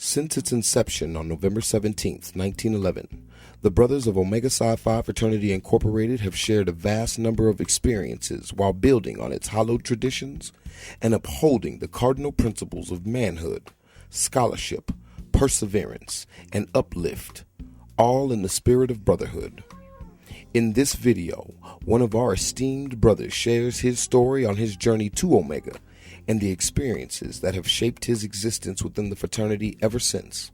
Since its inception on November 17, 1911, the Brothers of Omega Psi Phi Fraternity Incorporated have shared a vast number of experiences while building on its hallowed traditions and upholding the cardinal principles of manhood, scholarship, perseverance, and uplift, all in the spirit of brotherhood. In this video, one of our esteemed brothers shares his story on his journey to Omega and the experiences that have shaped his existence within the fraternity ever since.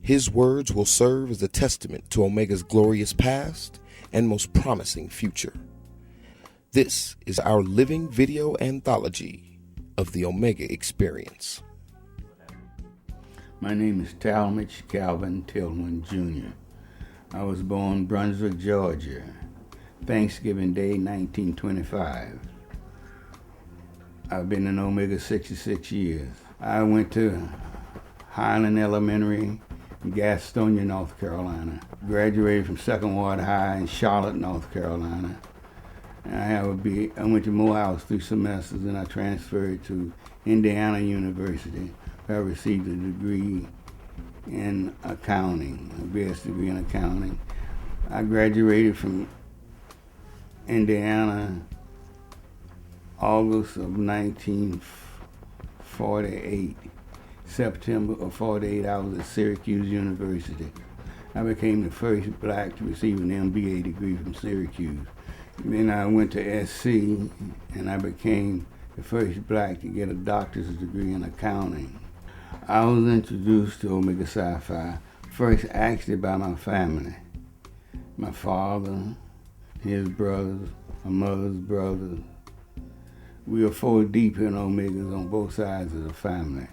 His words will serve as a testament to Omega's glorious past and most promising future. This is our living video anthology of the Omega Experience. My name is Talmidge Tillman, Jr. I was born Brunswick, Georgia, Thanksgiving Day, 1925. I've been in Omega 66 years. I went to Highland Elementary in Gastonia, North Carolina. Graduated from Second Ward High in Charlotte, North Carolina. And I went to Morehouse 3 semesters, and I transferred to Indiana University, where I received a degree in accounting, a BS degree in accounting. I graduated from Indiana August of 1948. September of 48, I was at Syracuse University. I became the first black to receive an MBA degree from Syracuse. Then I went to SC, and I became the first black to get a doctor's degree in accounting. I was introduced to Omega Psi Phi first actually by my family. My father, his brothers, my mother's brothers. We were 4 deep in Omegas on both sides of the family.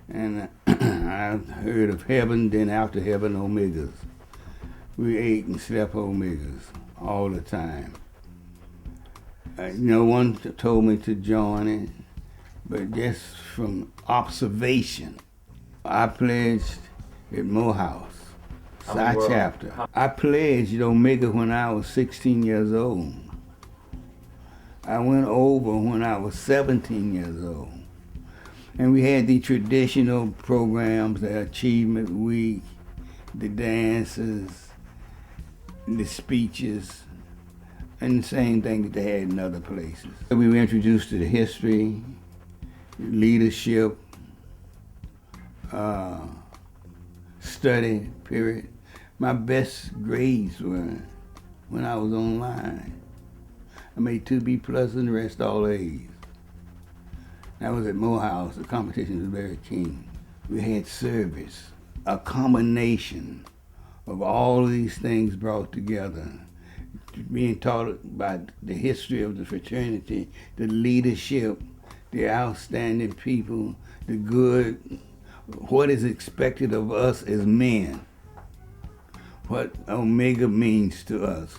And I heard of heaven, then after heaven, Omegas. We ate and slept Omegas all the time. No one told me to join it, but just from observation. I pledged at Morehouse, Psi chapter. I pledged Omega when I was 16 years old. I went over when I was 17 years old. And we had the traditional programs, the Achievement Week, the dances, the speeches, and the same thing that they had in other places. We were introduced to the history, leadership, study period. My best grades were when I was online. I made 2B plus and the rest all A's. I was at Morehouse. The competition was very keen. We had service, a combination of all of these things brought together. Being taught about the history of the fraternity, the leadership, the outstanding people, the good, what is expected of us as men, what Omega means to us,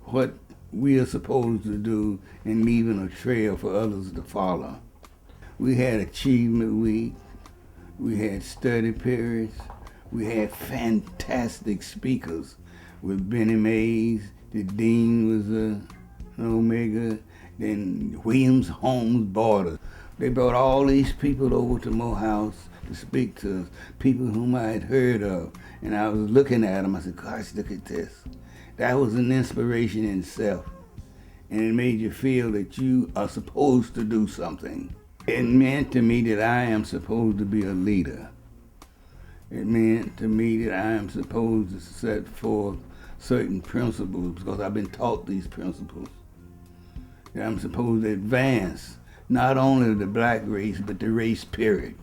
what we are supposed to do, and leaving a trail for others to follow. We had Achievement Week, we had study periods, we had fantastic speakers with Benny Mays. The dean was an Omega, then Williams Holmes Borders. They brought all these people over to Morehouse to speak to us, people whom I had heard of. And I was looking at them, I said, gosh, look at this. That was an inspiration in itself. And it made you feel that you are supposed to do something. It meant to me that I am supposed to be a leader. It meant to me that I am supposed to set forth certain principles, because I've been taught these principles. That I'm supposed to advance not only the black race, but the race period.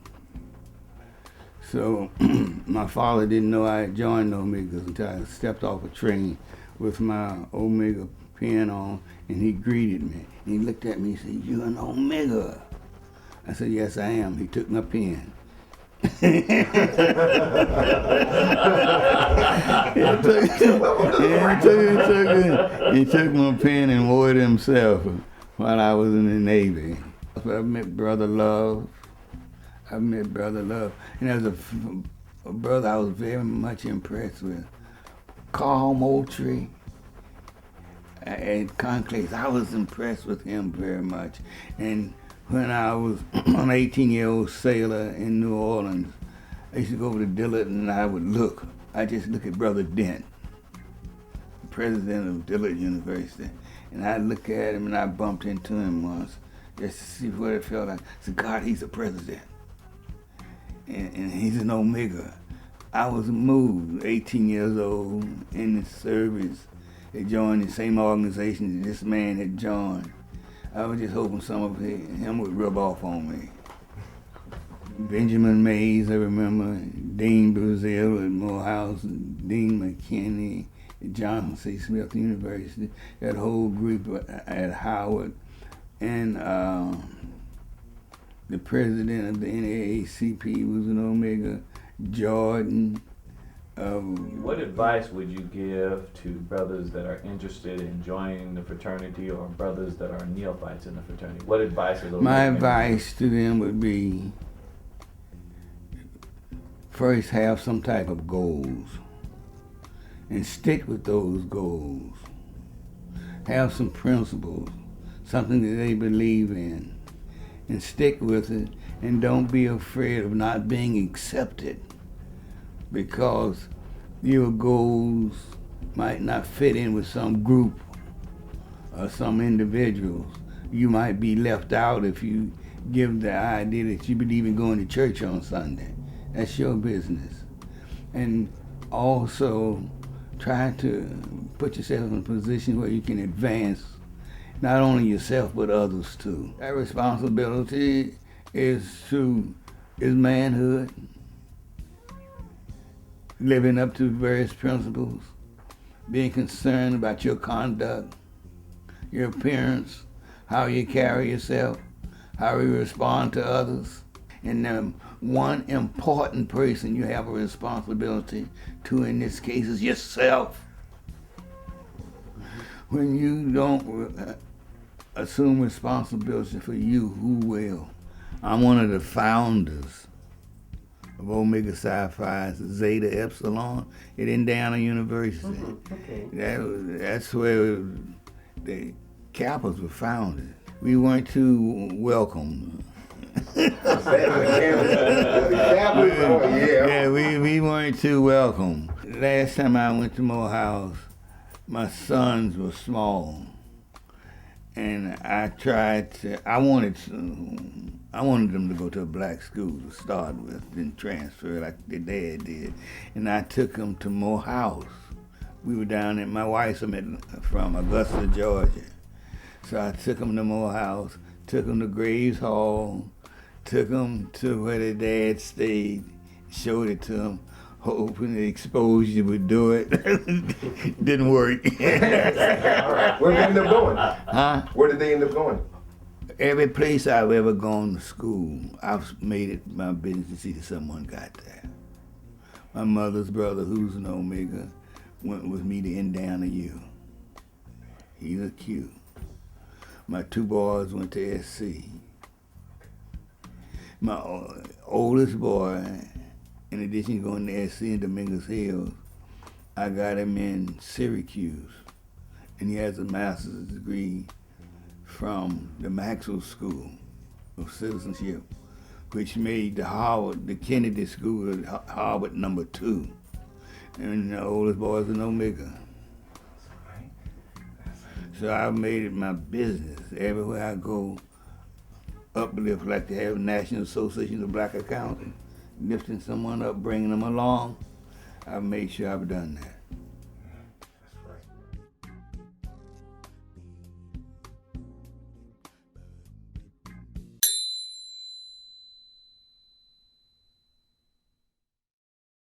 So my father didn't know I had joined Omegas until I stepped off a train with my Omega pin on, and he greeted me. And he looked at me and said, "You're an Omega." I said, "Yes, I am." He took my pen. he took my pen and wore it himself while I was in the Navy. I met Brother Love. And as a brother I was very much impressed with. Carl Moultrie and Conclaves, I was impressed with him very much. And when I was an 18-year-old sailor in New Orleans, I used to go over to Dillard and I would look. I just look at Brother Dent, president of Dillard University, and I look at him and I bumped into him once just to see what it felt like. I said, God, he's a president. And he's an Omega. I was moved, 18 years old, in the service. They joined the same organization that this man had joined. I was just hoping some of him would rub off on me. Benjamin Mays, I remember, Dean Brazil at Morehouse, Dean McKinney at Johnson C. Smith University, that whole group at Howard, and the president of the NAACP was an Omega, Jordan. What advice would you give to brothers that are interested in joining the fraternity or brothers that are neophytes in the fraternity? What advice are those? My advice to them would be, first have some type of goals and stick with those goals. Have some principles, something that they believe in, and stick with it, and don't be afraid of not being accepted, because your goals might not fit in with some group or some individuals. You might be left out if you give the idea that you believe in going to church on Sunday. That's your business. And also try to put yourself in a position where you can advance not only yourself but others too. That responsibility is manhood, living up to various principles, being concerned about your conduct, your appearance, how you carry yourself, how you respond to others. And one important person you have a responsibility to in this case is yourself. When you don't assume responsibility for you, who will? I'm one of the founders of Omega Psi Phi Zeta Epsilon at Indiana University. Okay. That's where the Kappas were founded. We weren't too welcome. Yeah, we weren't too welcome. Last time I went to Morehouse, my sons were small, and I wanted them to go to a black school to start with, then transfer like their dad did, and I took them to Morehouse. We were down there, my wife's from Augusta, Georgia, so I took them to Morehouse, took them to Graves Hall, took them to where their dad stayed, showed it to them, hoping the exposure would do it. Didn't work. Where did they end up going? Huh? Where did they end up going? Every place I've ever gone to school, I've made it my business to see that someone got there. My mother's brother, who's an Omega, went with me to Indiana U. He's a Q. My two boys went to SC. My oldest boy, in addition to going to SC in Dominguez Hills, I got him in Syracuse, and he has a master's degree from the Maxwell School of Citizenship, which made the Kennedy School at Harvard #2. And the oldest boy is an Omega. So I've made it my business. Everywhere I go, uplift, like to have National Association of Black Accountants, lifting someone up, bringing them along. I've made sure I've done that.